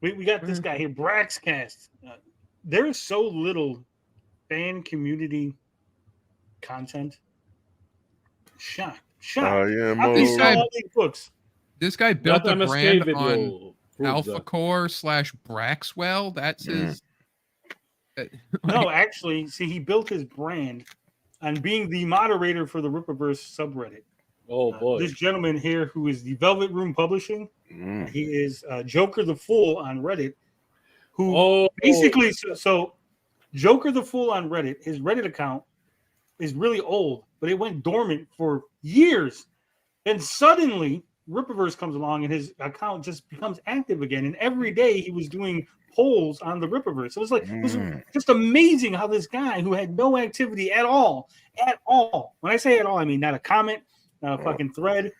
We got this guy here, Braxcast. There is so little fan community content. Shocked. Yeah, How can you sell all these books? This guy built a brand on Alpha Core / Braxwell. That's his. No, actually, see, he built his brand on being the moderator for the Rippaverse subreddit. Oh boy! This gentleman here, who is the Velvet Room Publishing, he is Joker the Fool on Reddit. Who basically so Joker the Fool on Reddit, his Reddit account is really old, but it went dormant for years. And suddenly Rippaverse comes along and his account just becomes active again. And every day he was doing polls on the Rippaverse. It was just amazing how this guy who had no activity at all. When I say at all, I mean not a comment, not a fucking thread,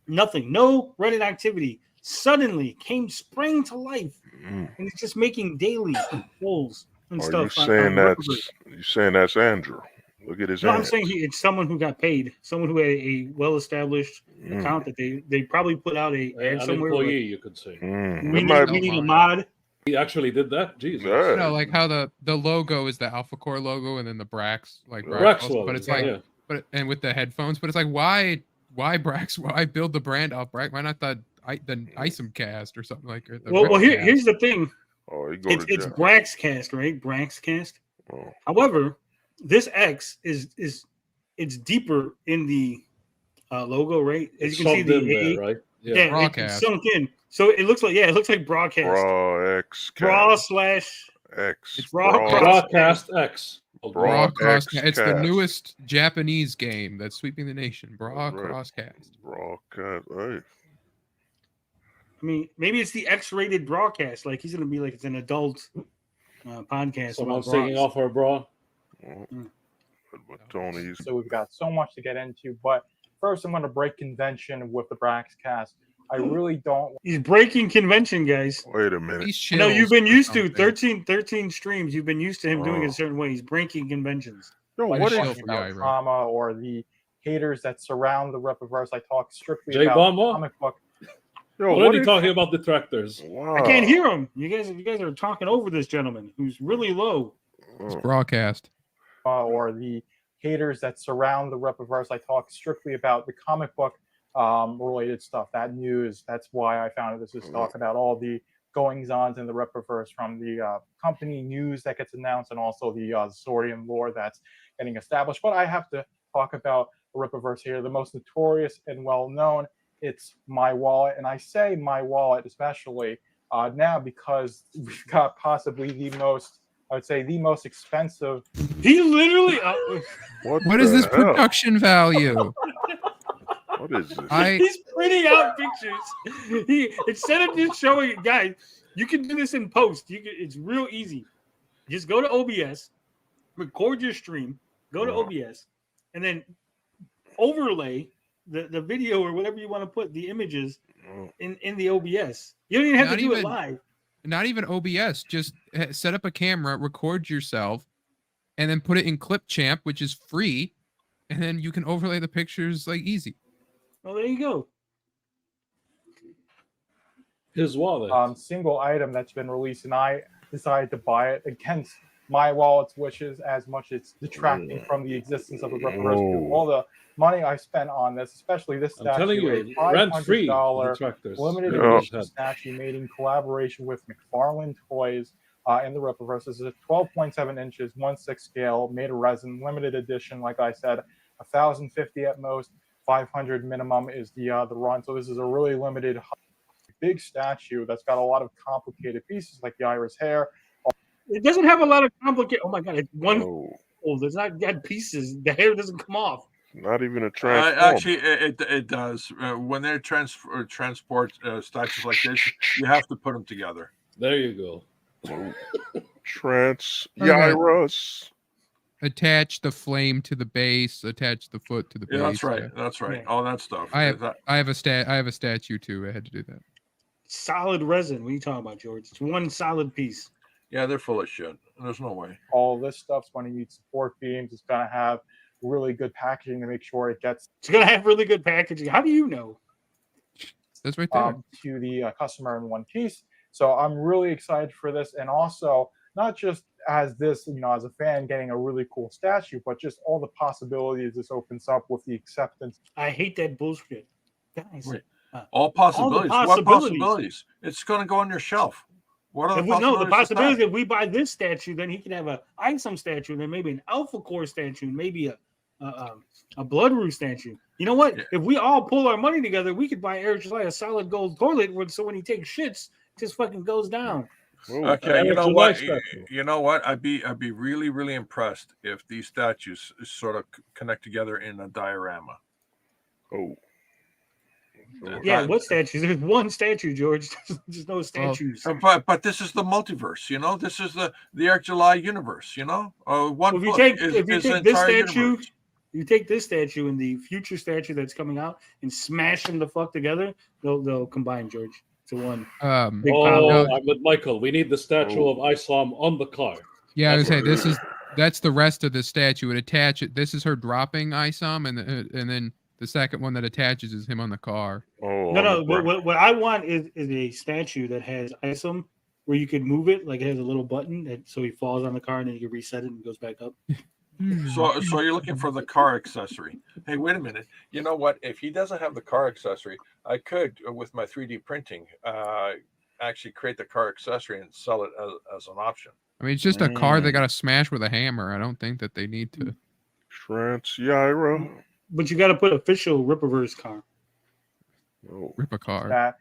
nothing, no Reddit activity. Suddenly sprang to life, and it's just making daily polls and stuff. You saying that's Andrew? Look at his. No, I'm saying it's someone who got paid, someone who had a well-establised account that they probably put out an employee, you could say. We need a mod. He actually did that. Jesus. You know, like how the logo is the Alpha Core logo, and then the Brax but it's like, and with the headphones, but it's like why Brax? Why build the brand off Brax? Why not the Isomcast or something like that? Well, here's the thing. It's Braxcast, right? Braxcast. Oh. However, this X is deeper in the logo, right? As you can see, the right? Yeah, it's sunk in. So it looks like broadcast. X. It's broadcast X. Broadcast. It's the newest Japanese game that's sweeping the nation. Broadcast. Broadcast. Hey. I mean, maybe it's the X-rated broadcast. Like he's gonna be like it's an adult podcast. Someone's taking off her bra. So we've got so much to get into, but first I'm going to break convention with the Braxcast. I really don't. He's breaking convention, guys. Wait a minute. No, you've been used to 13 streams. You've been used to him doing it a certain way. He's breaking conventions. No, what is drama or the haters that surround the Rippaverse? I talk strictly about the comic book. What are you talking about detractors? Wow. I can't hear him. You guys are talking over this gentleman who's really low. It's broadcast. Or the haters that surround the Rippaverse. I talk strictly about the comic book related stuff, that news. That's why I founded this, is talk about all the goings-ons in the Rippaverse, from the company news that gets announced and also the Zorian lore that's getting established. But I have to talk about the Rippaverse here. The most notorious and well-known, it's My Wallet. And I say My Wallet especially now because we've got possibly the most expensive. He literally. What is this production value? What is this? He's printing out pictures. Instead of just showing it, guys, you can do this in post. It's real easy. Just go to OBS, record your stream, go to OBS, and then overlay the video or whatever you want to put the images in the OBS. You don't even have to do it live. Not even OBS. Just set up a camera, record yourself, and then put it in Clipchamp, which is free, and then you can overlay the pictures like easy. Well, there you go. His wallet. Single item that's been released, and I decided to buy it against my wallet's wishes, as much as it's detracting from the existence of the Rippaverse. All the money I spent on this, especially this statue, a $500 limited edition statue made in collaboration with McFarlane Toys in the Rippaverse. This is a 12.7 inches, 1/6 scale, made of resin, limited edition. Like I said, 1,050 at most, 500 minimum is the run. So this is a really limited, big statue that's got a lot of complicated pieces, like the iris hair. It doesn't have a lot of complicated. Oh my god, it's one. Oh, there's not got pieces. The hair doesn't come off. Not even a transform. Actually, it does. When they transport statues like this, you have to put them together. There you go. Yairus. Attach the flame to the base. Attach the foot to the base. That's right. That's right. All that stuff. I have a statue too. I had to do that. Solid resin. What are you talking about, George? It's one solid piece. Yeah, they're full of shit. There's no way. All this stuff's going to need support beams. It's going to have really good packaging to make sure it gets. It's going to have really good packaging. How do you know? That's right there. To the customer in one piece. So I'm really excited for this, and also not just as this, as a fan getting a really cool statue, but just all the possibilities this opens up with the acceptance. I hate that bullshit, guys. All possibilities. What possibilities? It's going to go on your shelf. What are the possibilities? No, the possibility if we buy this statue, then he can have a ISOM statue, then maybe an Alpha Core statue, maybe a Blood Root statue. You know what? Yeah. If we all pull our money together, we could buy Eric July a solid gold toilet, so when he takes shits, it just fucking goes down. Okay, you know what? You know what? I'd be really, really impressed if these statues sort of connect together in a diorama. Oh. Yeah, what statues? There's one statue, George. There's no statues. But this is the multiverse, you know. This is the Eric July universe, you know. If you take this statue, universe. You take this statue and the future statue that's coming out and smash them the fuck together, they'll combine, George, to one. I'm with Michael. We need the statue of ISOM on the car. Yeah, I was saying that's the rest of the statue. And attach it. This is her dropping ISOM, and then. The second one that attaches is him on the car. Oh, no. What I want is a statue that has ISOM where you could move it, like it has a little button, so he falls on the car and then you can reset it and it goes back up. So you're looking for the car accessory. Hey, wait a minute. You know what? If he doesn't have the car accessory, I could, with my 3D printing, actually create the car accessory and sell it as an option. I mean, it's just a car they got to smash with a hammer. I don't think that they need to. Trans-Gyro. But you got to put official Rippaverse car. Rip a car.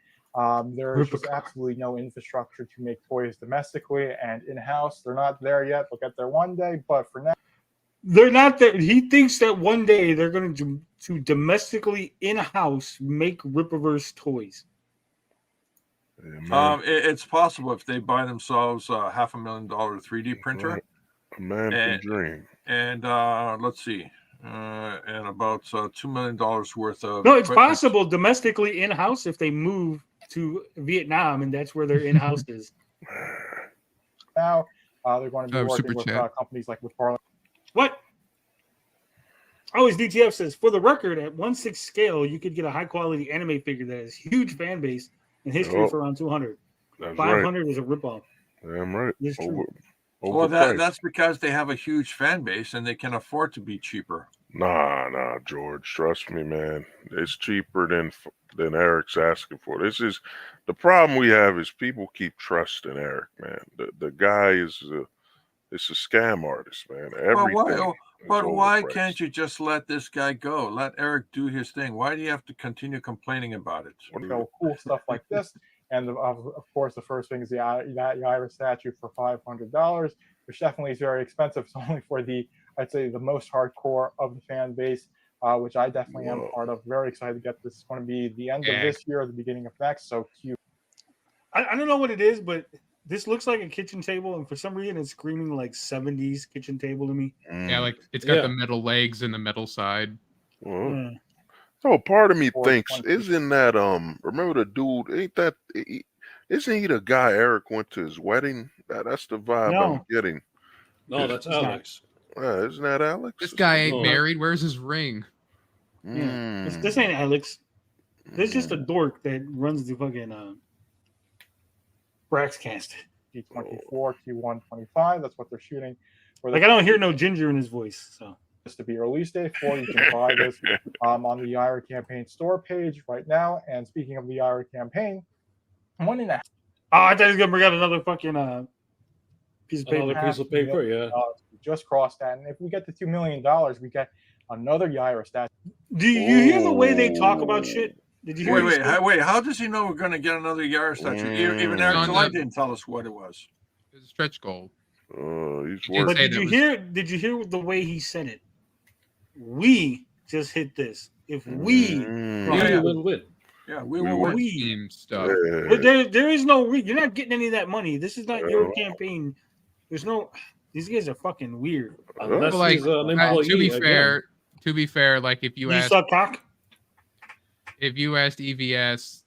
There is just absolutely no infrastructure to make toys domestically and in-house. They're not there yet. They'll get there one day, but for now, they're not there. He thinks that one day they're going to domestically in-house make Rippaverse toys. It's possible if they buy themselves a $500,000 3D printer. A man can dream. And let's see. And about $2 million worth of. No, it's possible domestically in-house if they move to Vietnam and that's where their in-house is. Now they're going to be working with companies like Parliament. What? Oh, as DTF says, for the record, at 1/6 scale, you could get a high-quality anime figure that has huge fan base and history for around 200. 500 is a ripoff. Damn right. It's true. Well, that's because they have a huge fan base and they can afford to be cheaper. Nah, George. Trust me, man. It's cheaper than Eric's asking for. This is the problem we have is people keep trusting Eric, man. The guy is a scam artist, man. Everything. But why can't you just let this guy go? Let Eric do his thing. Why do you have to continue complaining about it? Cool stuff like this. And of course, the first thing is that Yaira statue for $500, which definitely is very expensive. It's only for I'd say the most hardcore of the fan base, which I definitely am part of. Very excited to get this. It's going to be the end of this year or the beginning of next. So cute. I don't know what it is, but this looks like a kitchen table, and for some reason, it's screaming like 70s kitchen table to me. Yeah, like it's got the metal legs and the metal side. So part of me thinks, isn't that remember the dude? Isn't he the guy Eric went to his wedding? That's the vibe I'm getting. No, that's Alex. Isn't that Alex? This guy ain't married. Where's his ring? Yeah. This ain't Alex. This is just a dork that runs the fucking Braxcast. Q24, Q125. That's what they're shooting. I don't hear no ginger in his voice, so. To be release date for. You can buy this on the Yaira campaign store page right now. And speaking of the Yaira campaign, one and a half. Oh, I thought he was gonna bring out another fucking piece of paper. Another piece of paper, yeah. We just crossed that, and if we get to $2 million, we get another Yaira statue. Do you hear the way they talk about shit? Did you hear? Wait. How does he know we're gonna get another Yaira statue? Even Eric July didn't tell us what it was. It's a stretch goal. But did you hear the way he said it? We just hit this. If we win. Yeah, we will win. Team stuff. But there is no. You're not getting any of that money. This is not your campaign. There's no. These guys are fucking weird. Like, to be fair, like if you asked EVS,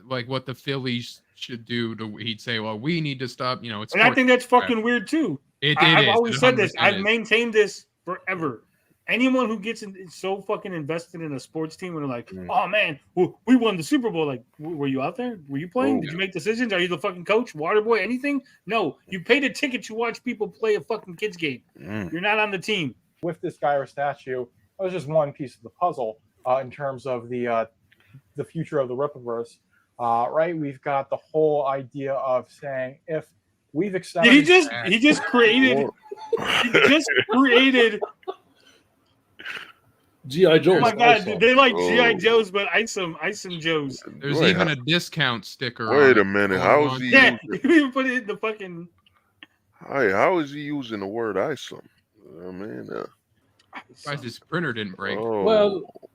like what the Phillies should do, he'd say, "Well, we need to stop." You know, it's. And I think that's fucking weird too. I've always said this. I've maintained this forever. anyone who gets so fucking invested in a sports team and they're like, oh man, we won the Super Bowl. Like, were you out there? Were you playing? Did you make decisions? Are you the fucking coach, water boy, anything? No, you paid a ticket to watch people play a fucking kids game. You're not on the team. With this guy or statue, that was just one piece of the puzzle in terms of the future of the Rippaverse. Right? We've got the whole idea of saying if we've accepted. He just created. G.I. Joes. Oh my god, they like G.I. Joes, but Isom Joes. There's even a discount sticker. Wait a minute, how is he? Yeah, you even put it in the fucking. Hey, how is he using the word Isom? I mean, his printer didn't break.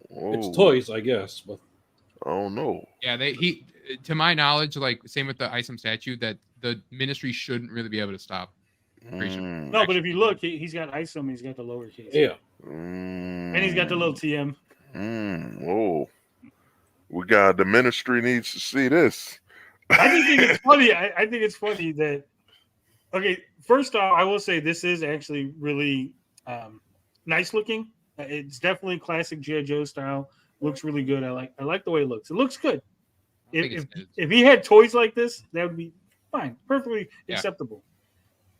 It's toys, I guess, but I don't know. Yeah, to my knowledge, like same with the Isom statue, that the ministry shouldn't really be able to stop. No, but if you look, he's got Isom, he's got the lowercase. Yeah. And he's got the little TM. Whoa. We got the ministry needs to see this. I just think it's funny. I think it's funny that. Okay, first off, I will say this is actually really nice looking. It's definitely classic G.I. Joe style. Looks really good. I like the way it looks. It looks good. If he had toys like this, that would be fine, perfectly acceptable.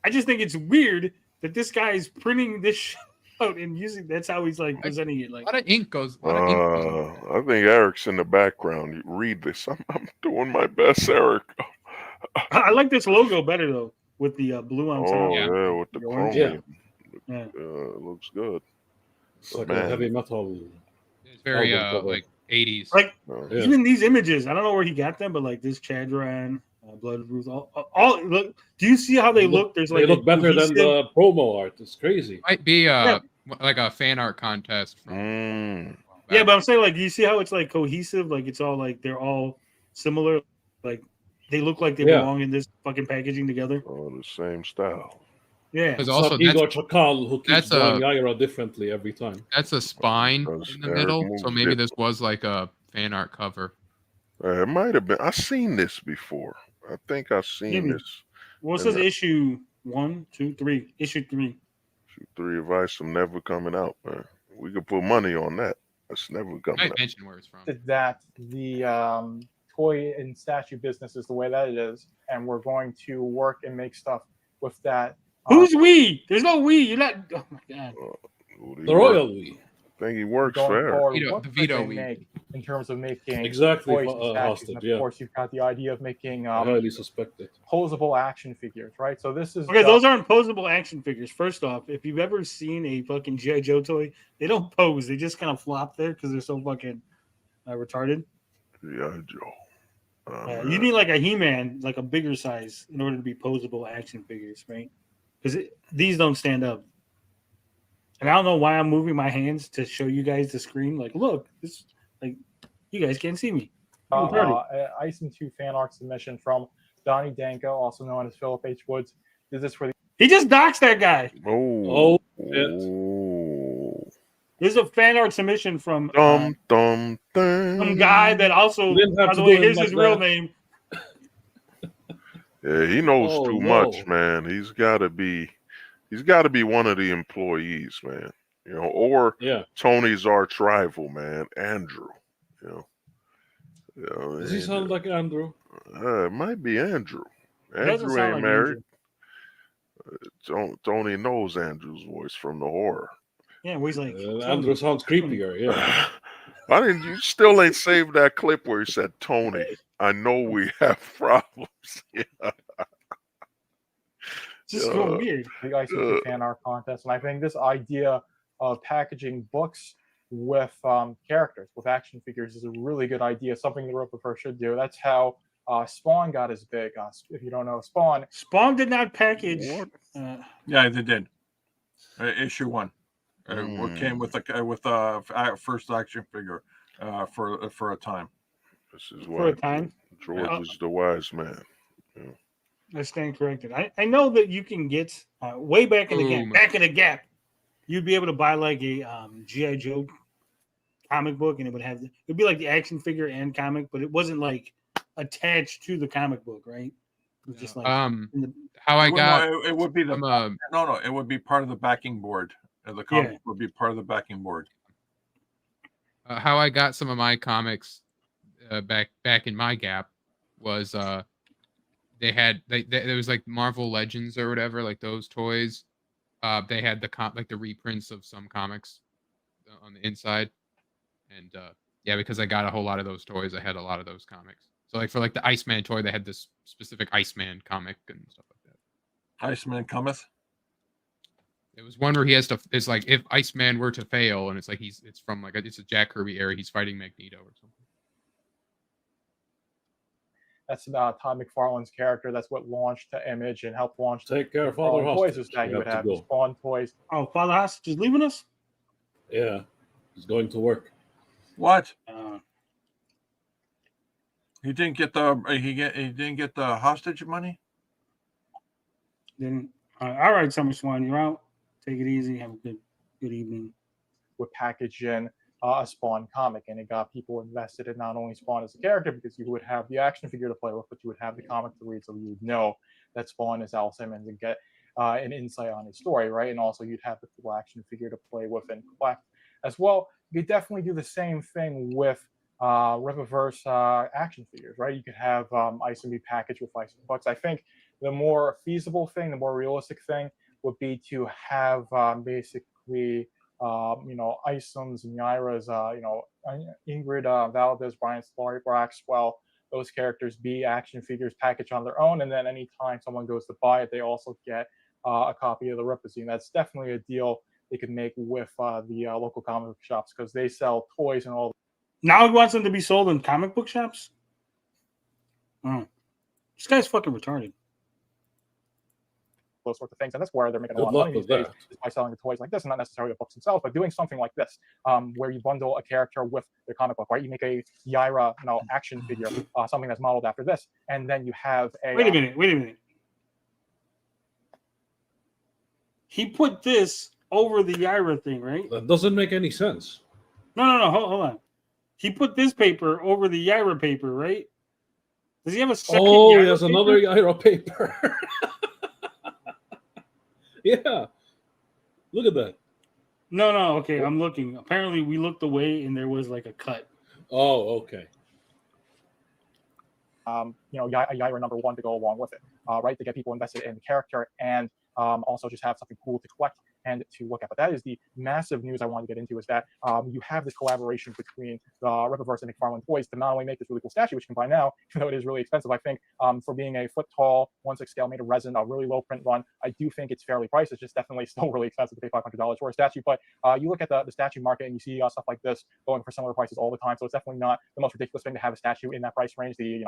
I just think it's weird that this guy is printing this shit out and using. That's how he's like presenting it. Like a lot of ink goes. I think Eric's in the background. You read this. I'm doing my best, Eric. I like this logo better though, with the blue on top. Oh yeah, with the chrome. Yeah, it looks good. It's like a heavy metal. It's very like 80s. Like even these images, I don't know where he got them, but like this Chadron, Blood Ruth, all look. Do you see how they look? There's like they look better than the promo art. It's crazy. Might be like a fan art contest. Yeah, but I'm saying like, do you see how it's like cohesive? Like it's all like they're all similar. Like they look like they belong in this fucking packaging together. Oh, the same style. Yeah, because also Igor Chakal who keeps drawing Yaira differently every time. That's a spine in the middle, so maybe this was like a fan art cover. It might have been. I've seen this before. I think I've seen this. Well, it says issue 1, 2, 3. Issue 3. Issue 3 of Isom never coming out, man. We could put money on that. It's never coming out. Mention where it's from. That the toy and statue business is the way that it is, and we're going to work and make stuff with that. Who's we? There's no we. You're not. Oh my god. The royal we. I think he works fair. The veto we. In terms of making exactly hostage, and of course, you've got the idea of making highly suspected posable action figures, right? So this is okay. Those aren't posable action figures. First off, if you've ever seen a fucking G.I. Joe toy, they don't pose. They just kind of flop there because they're so fucking retarded. G.I. Joe. You need like a He-Man, like a bigger size, in order to be posable action figures, right? Because these don't stand up. And I don't know why I'm moving my hands to show you guys the screen. Like, look, this, like, you guys can't see me. Isom 2 fan art submission from Donnie Danko, also known as Philip H. Woods. Is this for the? He just doxed that guy. Oh, This is a fan art submission from some guy that also, by the way, here's his real name. Yeah, he knows too much, man. He's got to be one of the employees, man. You know, or Tony's arch rival, man, Andrew. You know, does he sound like Andrew? It might be Andrew. Andrew ain't married. Tony knows Andrew's voice from the horror. Yeah, he's like Andrew sounds creepier. Yeah. Why didn't you still ain't saved that clip where he said, "Tony, I know we have problems." Yeah. Just so weird. The Isom fan art contest, and I think this idea of packaging books with characters, with action figures, is a really good idea. Something the Rippaverse should do. That's how Spawn got his big. If you don't know Spawn, did not package. Yeah, they did. Issue 1. Came with a first action figure for a time. This is why George is the wise man. Yeah. I stand corrected. I know that you can get way back in the gap. You'd be able to buy like a G.I. Joe comic book, and it'd be like the action figure and comic, but it wasn't like attached to the comic book, right? It was just like how I got it would be it would be part of the backing board. The comic would be part of the backing board. How I got some of my comics back in my gap was there was like Marvel Legends or whatever, like those toys. They had the reprints of some comics on the inside, and because I got a whole lot of those toys, I had a lot of those comics. So like for like the Iceman toy, they had this specific Iceman comic and stuff like that. Iceman cometh. It was one where he has to. It's like if Iceman were to fail, and it's like it's from like it's a Jack Kirby era. He's fighting Magneto or something. That's Todd McFarlane's character. That's what launched the Image and helped launch. Take care of Father Toys. Hostage. Is that you would have Spawn toys. Oh, Father Hostage is leaving us? Yeah, he's going to work. What? He didn't get the he didn't get the hostage money. Didn't. All right, Summer Swan, you're out. Take it easy. Have a good evening. Would package in a Spawn comic, and it got people invested in not only Spawn as a character, because you would have the action figure to play with, but you would have the comic to read, so you would know that Spawn is Al Simmons and get an insight on his story, right? And also you'd have the cool action figure to play with and collect as well. You could definitely do the same thing with Rippaverse action figures, right? You could have Isom be packaged with Isom Bucks. I think the more feasible thing, the more realistic thing would be to have basically Isoms and Yairas, Ingrid, Valdez, Brian Solari, Braxwell, those characters be action figures packaged on their own, and then anytime someone goes to buy it, they also get a copy of the Ripazine. That's definitely a deal they could make with the local comic book shops, because they sell toys and all. Now he wants them to be sold in comic book shops? This guy's fucking retarded. Those sorts of things, and that's where they're making a lot of money these days, is by selling the toys like this, and not necessarily the books themselves, but doing something like this, where you bundle a character with their comic book, right? You make a Yaira, action figure, something that's modeled after this, and then you have a. Wait a minute. He put this over the Yaira thing, right? That doesn't make any sense. No. Hold on. He put this paper over the Yaira paper, right? Does he have a second? Oh, he has another Yaira paper. Yeah, look at that. No. Okay, I'm looking. Apparently, we looked away and there was like a cut. Oh, okay. Yaira number 1 to go along with it, right? To get people invested in the character, and also just have something cool to collect and to look at. But that is the massive news I wanted to get into, is that you have this collaboration between the Rippaverse and McFarlane Toys to not only make this really cool statue, which you can buy now, even though it is really expensive. I think for being a foot tall, 1/6 scale made of resin, a really low print run, I do think it's fairly priced. It's just definitely still really expensive to pay $500 for a statue. But you look at the statue market and you see stuff like this going for similar prices all the time. So it's definitely not the most ridiculous thing to have a statue in that price range. The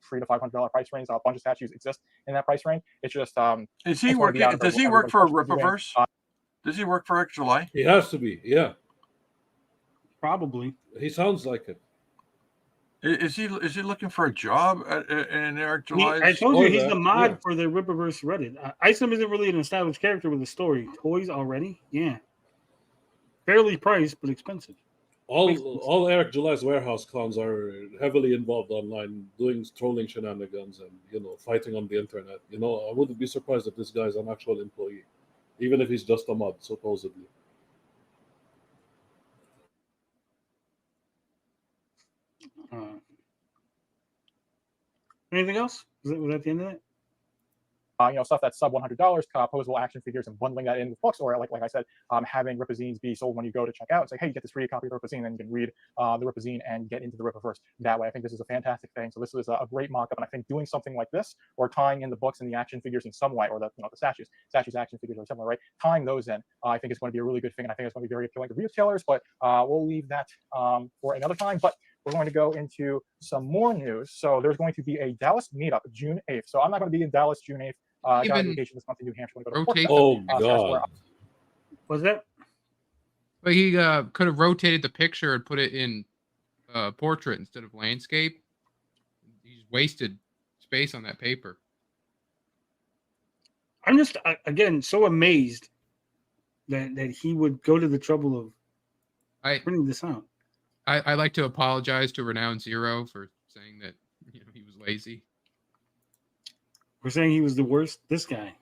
$300 to $500 price range. A bunch of statues exist in that price range. It's just Is he working? Does he work for Rippaverse? Does he work for Eric July? He has to be, yeah. Probably. He sounds like it. Is he looking for a job in Eric July? I told you he's the mod for the Rippaverse Reddit. Isom isn't really an established character with a story. Toys already? Yeah. Fairly priced, but expensive. All Eric July's warehouse clowns are heavily involved online, doing trolling shenanigans and fighting on the internet. I wouldn't be surprised if this guy's an actual employee, even if he's just a mod, supposedly. Anything else? Was that the end of that? Stuff that's sub $100, posable action figures, and bundling that in with books, or like I said, having Ripazines be sold when you go to check out and say, hey, you get this free copy of the Ripazine, and then you can read the Ripazine and get into the Rippaverse that way. I think this is a fantastic thing. So this is a great mock-up, and I think doing something like this, or tying in the books and the action figures in some way, or the statues, action figures are similar, right? Tying those in, I think is going to be a really good thing, and I think it's going to be very appealing to retailers. But we'll leave that for another time. But we're going to go into some more news. So there's going to be a Dallas meetup June 8th. So I'm not going to be in Dallas June 8th. Got a vacation this month in New Hampshire. Oh, God. Was that? But he could have rotated the picture and put it in portrait instead of landscape. He's wasted space on that paper. I'm just, again, so amazed that he would go to the trouble of printing this out. I like to apologize to Renowned Zero for saying that he was lazy. We're saying he was the worst. This guy.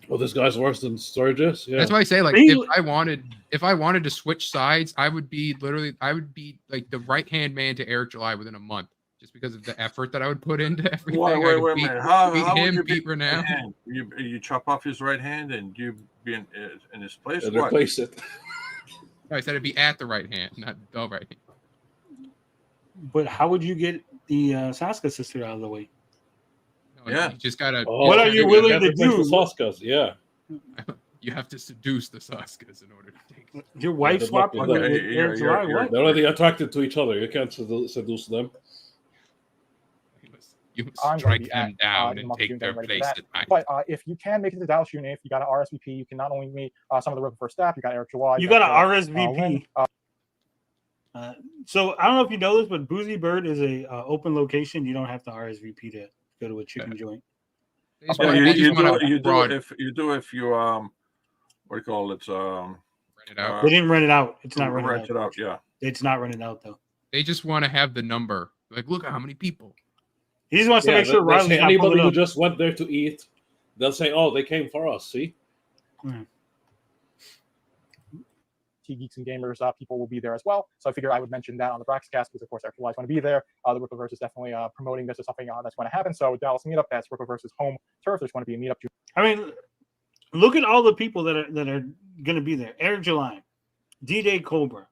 Well, this guy's worse than Sturgis. Yeah, That's why I say, like, if I wanted to switch sides, I would be like the right hand man to Eric July within a month, just because of the effort that I would put into everything. Wait a minute. How beat would him, you beat Renown? You chop off his right hand and you be in his place? and What? replace it. I said it'd be at the right hand, not the right hand. But how would you get the Saska sister out of the way? No, Yeah. you just gotta. What are you willing to do? The Saskas, yeah. You have to seduce the Saskas in order to take them. Your wife good swapped luck with with that. Eric July? What? They're already attracted to each other. You can't seduce them. You must I'm strike gonna them be down in and Moncton take their ready for place that. tonight. But if you can make it to the Dallas unit, if you got an RSVP, you can not only meet some of the Rippaverse staff, you got Eric July. You got an Lynn, RSVP. So I don't know if you know this, but Boozy Bird is a open location. You don't have to RSVP to go to a chicken joint. Yeah, you do if you what do you call it? Rent it out. They didn't rent it out. It's not rented rent it out. Yeah, It's not rented out though. They just want to have the number. Like, look at how many people. He just wants to make sure they'll Riley's say not anybody pulling who up. just went there to eat, they'll say, "Oh, they came for us." See, Geeks and Gamers people will be there as well. So I figured I would mention that on the Braxcast because, of course, Eric July is going to be there. The Rippaverse is definitely promoting this as something that's going to happen. So Dallas Meetup, that's Rippaverse's home turf. There's going to be a meetup. I mean, look at all the people that are going to be there. Eric July, D-Day Cobra,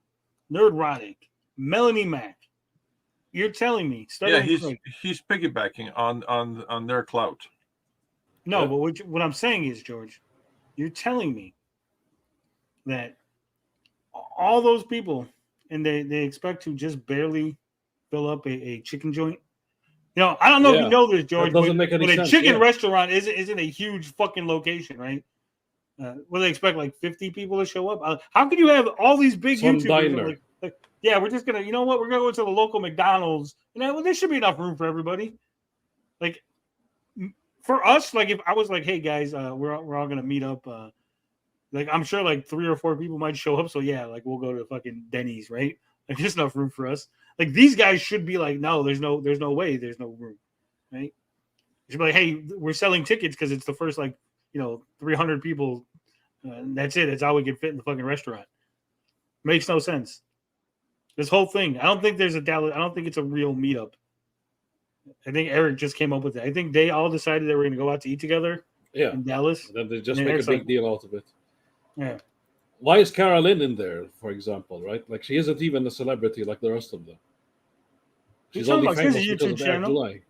Nerdrotic, Melanie Mack. You're telling me? He's piggybacking on their clout. No, but what I'm saying is, George, you're telling me that all those people and they expect to just barely fill up a chicken joint. You know, I don't know if you know this, George, that doesn't make any sense. A chicken restaurant isn't a huge fucking location, right? Will they expect like 50 people to show up? How could you have all these big YouTubers? Like, yeah, we're just gonna, you know what? We're gonna go to the local McDonald's. You know, well, there should be enough room for everybody. Like, for us, like if I was like, hey guys, we're all gonna meet up. Like I'm sure like 3 or 4 people might show up. So yeah, like we'll go to fucking Denny's, right? Like there's enough room for us. Like these guys should be like, no, there's no way, there's no room, right? You should be like, hey, we're selling tickets because it's the first 300 people. That's it. That's all we can fit in the fucking restaurant. Makes no sense. This whole thing. I don't think there's a Dallas. I don't think it's a real meetup. I think Eric just came up with it. I think they all decided they were going to go out to eat together. Yeah, in Dallas. And then they just make a big deal out of it. Yeah. Why is Carolyn in there, for example? Right, like she isn't even a celebrity like the rest of them. She's only famous because of Eric July.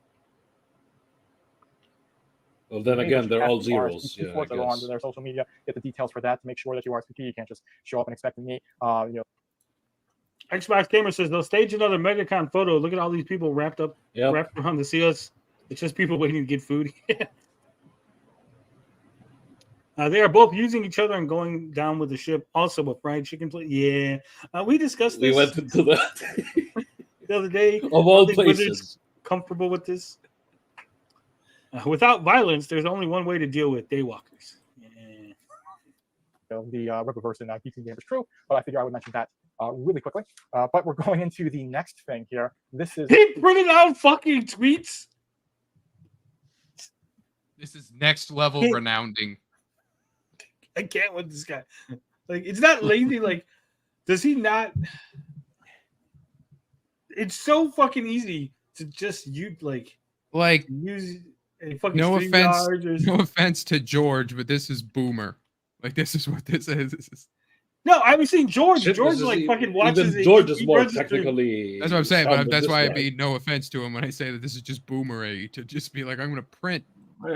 Well, then again, they're all zeros. Yeah, I go onto their social media, get the details for that to make sure that you RSVP. You can't just show up and expect to meet. Xbox Gamer says they'll stage another MegaCon photo. Look at all these people wrapped around to see us. It's just people waiting to get food. They are both using each other and going down with the ship. Also, a fried chicken plate. Yeah, we discussed this. We went into that the other day. Of all places, comfortable with this. Without violence, there's only one way to deal with daywalkers. Yeah. The Rippaverse and Geeks and Gamers crew, but I figure I would mention that really quickly. But we're going into the next thing here. This is he printed out fucking tweets. This is next level renounding. I can't with this guy. Like, it's not lazy. Like, does he not? It's so fucking easy to just use a fucking no offense to George, but this is boomer. Like, this is what this is. No, I haven't seen George. George fucking watches it. George is more technically. That's what I'm saying, but that's why I mean no offense to him when I say that this is just boomery to just be like, I'm going to print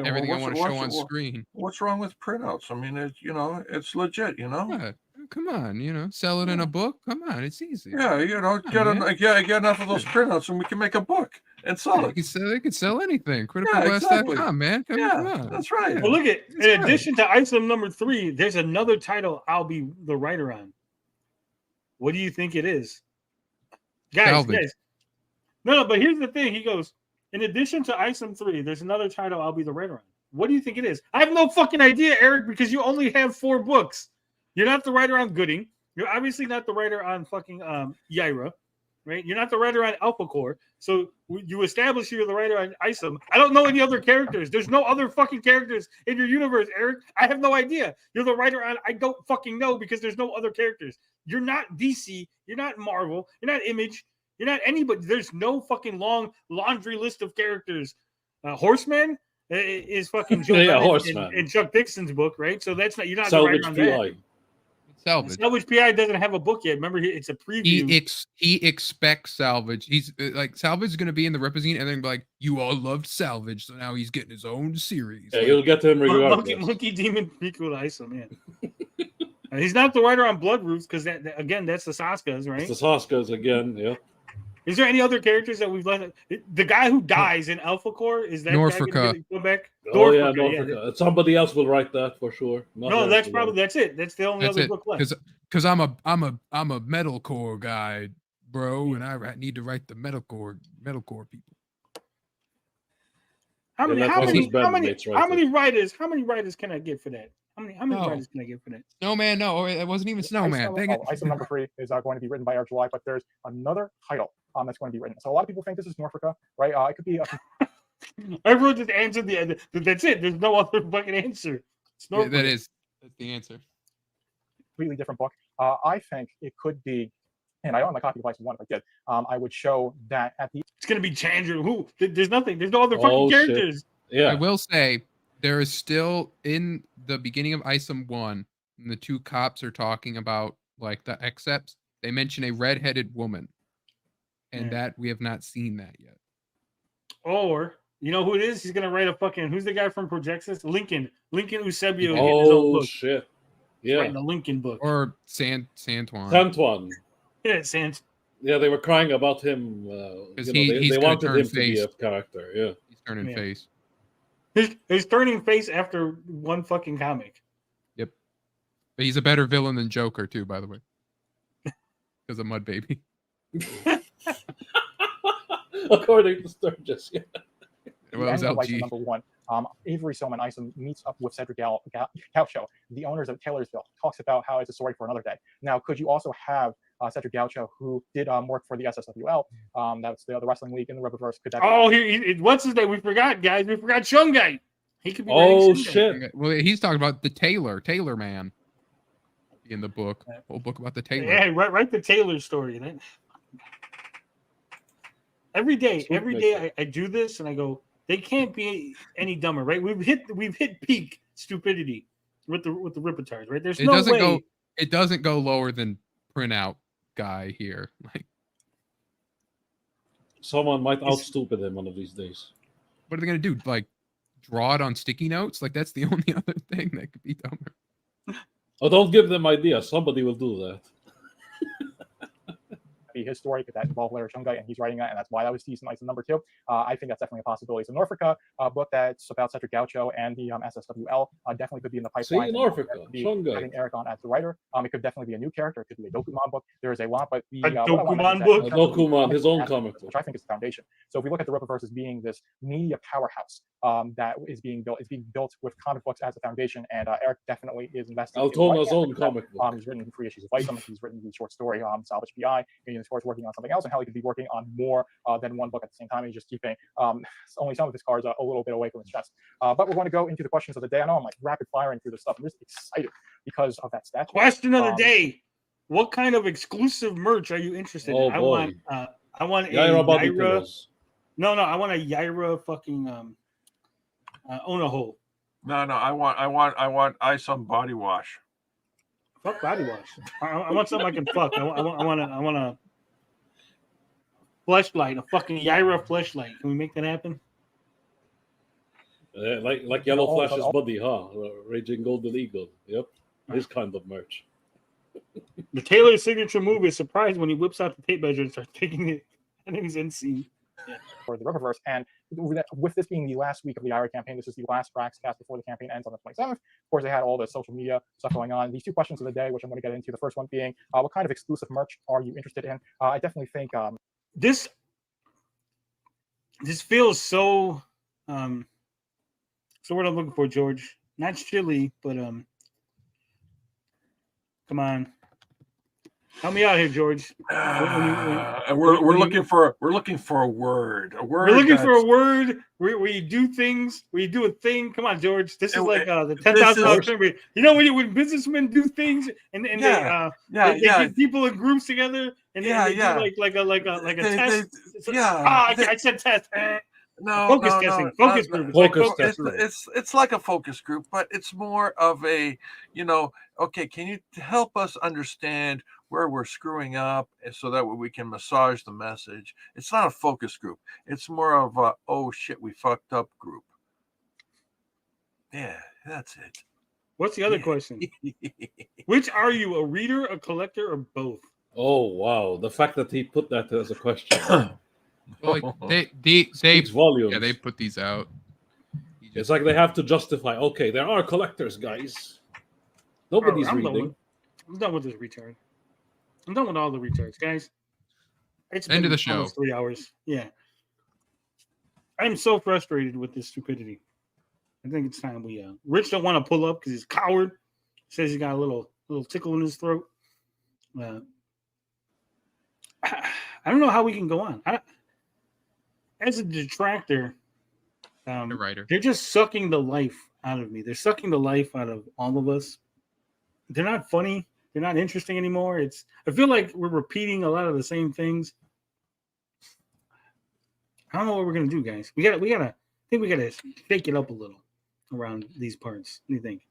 everything I want to show on screen. What's wrong with printouts? I mean, it's legit, Yeah, come on, sell it in a book. Come on, it's easy. Yeah, get enough of those printouts and we can make a book and sell it. They could sell anything. CriticalBlast.com, man. Come on. That's right. Well, look at in addition to item number 3, there's another title I'll be the writer on. What do you think it is, guys? No, but here's the thing. He goes, in addition to item 3, there's another title I'll be the writer on. What do you think it is? I have no fucking idea, Eric, because you only have 4 books. You're not the writer on Gooding. You're obviously not the writer on fucking Yaira. right? You're not the writer on Alpha Core. So you establish you're the writer on ISOM. I don't know any other characters. There's no other fucking characters in your universe, Eric. I have no idea. You're the writer on I don't fucking know because there's no other characters. You're not DC. You're not Marvel. You're not Image. You're not anybody. There's no fucking long laundry list of characters. Horseman is fucking Joe Horseman in Chuck Dixon's book, right? So that's not you're not Salvage the writer on PI. that. Salvage PI doesn't have a book yet. Remember, it's a preview. He expects Salvage. He's like Salvage is going to be in the Represent, and then be like, you all loved Salvage, so now he's getting his own series. Yeah, you'll get to him regardless. Monkey Demon Prequel ISO, man. He's not the writer on Blood Roofs because that again, that's the Saskas, right? It's the Saskas again, yeah. Is there any other characters that we've left? The guy who dies in Alpha Core is that Norfolka. Go back? Oh yeah, Norfolka. Yeah. Somebody else will write that for sure. That's it. That's the only other book left. Because I'm a metalcore guy, bro, and I need to write the metalcore people. How many writers can I get for that? How many writers can I get for that? Snowman, no, it wasn't even Snowman. ISO number 3 is going to be written by Eric July, but there's another title that's going to be written. So a lot of people think this is Norfolka, right? It could be. Everyone just answered that's it. There's no other fucking answer. Yeah, that's the answer. Completely different book. I think it could be, and I don't have my copy of ISO 1 if I did. I would show that at the. It's going to be Chandra. Who? There's nothing. There's no other fucking characters. Shit. Yeah. I will say there is still in the beginning of ISOM 1, when the two cops are talking about like the accepts, they mention a redheaded woman. And that we have not seen that yet. Or you know who it is? He's gonna write a fucking who's the guy from Projexis? Lincoln Eusebio. Oh shit. Yeah. Writing a Lincoln book. Or Santuan. Yeah, Yeah, they were crying about him. They wanted him to be a character. Yeah. He's turning face. He's turning face after one fucking comic. Yep. But he's a better villain than Joker too, by the way. Because of Mud Baby. According to Sturgis, yeah. Well, it was LG. Number 1. Avery Soman ISOM meets up with Cedric Gaucho, the owners of Taylorsville, talks about how it's a story for another day. Now, could you also have Cedric Gaucho, who did work for the SSWL, that's the other wrestling league in the Rippaverse? Could that what's his name? We forgot, guys. We forgot Shungite. He could be. Oh shit! Well, he's talking about the Taylor man, in the book. Whole book about the Taylor. Yeah, write the Taylor story. Every day I do this and I go, they can't be any dumber, right? We've hit peak stupidity with the Rippatards, right? There's no way. It doesn't go lower than printout guy here. Like someone might out stupid him one of these days. What are they gonna do? Like draw it on sticky notes? Like that's the only other thing that could be dumber. Oh, don't give them ideas. Somebody will do that. Be his story, could that involve Larry Shungite, and he's writing that, and that's why that was teased in ISO number 2. I think that's definitely a possibility. So Norfolka book that's about Cedric Gaucho and the SSWL definitely could be in the pipeline. See, Norfolka, Shungite. Having Eric on as the writer. It could definitely be a new character. It could be a Dokuman book. There is a lot, but the Dokuman book, Dokuman, his own comic book, which I think is the foundation. So if we look at the Rippaverse as being this media powerhouse that is being built with comic books as a foundation, and Eric definitely is investing. Altona's own comic book. He's written 3 issues of ISOM. He's written the short story Salvage PI, and of course working on something else, and how he could be working on more than one book at the same time. He's just keeping only some of his cards a little bit away from his chest. But we're going to go into the questions of the day. I know I'm like rapid firing through this stuff. I'm just excited because of that stat. Question of the day: what kind of exclusive merch are you interested in? I want a Yaira. No, I want a Yaira fucking Onaho. No, I want ISOM body wash. Fuck body wash. I want something I can fuck. I want a fleshlight, a fucking Yaira fleshlight. Can we make that happen? Like Yellow Flash's buddy, huh? Raging Golden Eagle. Yep, this kind of merch. The Taylor signature move is surprised when he whips out the tape measure and starts taking it. I think he's NC. For the Rippaverse, and with this being the last week of the IRA campaign, this is the last Braxcast before the campaign ends on the 27th. Of course, they had all the social media stuff going on. These 2 questions of the day, which I'm going to get into. The first one being, what kind of exclusive merch are you interested in? I definitely think this feels so. So what I'm looking for, George? Not chilly, but come on. Help me out here, George. And we're looking for a word. We're looking for a word where you do things, where you do a thing. Come on, George. This is like the $10,000. You know when businessmen do things and they get people in groups together and they do like a test. I said test. Focus group. It's like a focus group, but it's more of a, okay, can you help us understand where we're screwing up so that we can massage the message? It's not a focus group. It's more of a, oh shit, we fucked up group. Yeah, that's it. What's the other question? Which are you, a reader, a collector, or both? Oh, wow. The fact that he put that as a question. Like they volumes. Yeah, they put these out. It's like they have to justify. Okay, there are collectors, guys. Nobody's reading. I'm done with this retard. I'm done with all the retards, guys. It's end of the show. 3 hours. Yeah, I'm so frustrated with this stupidity. I think it's time we. Rich don't want to pull up because he's a coward. Says he got a little tickle in his throat. I don't know how we can go on. As a detractor, the writer, they're just sucking the life out of me. They're sucking the life out of all of us. They're not funny. They're not interesting anymore. I feel like we're repeating a lot of the same things. I don't know what we're gonna do, guys. I think we gotta shake it up a little around these parts. What do you think?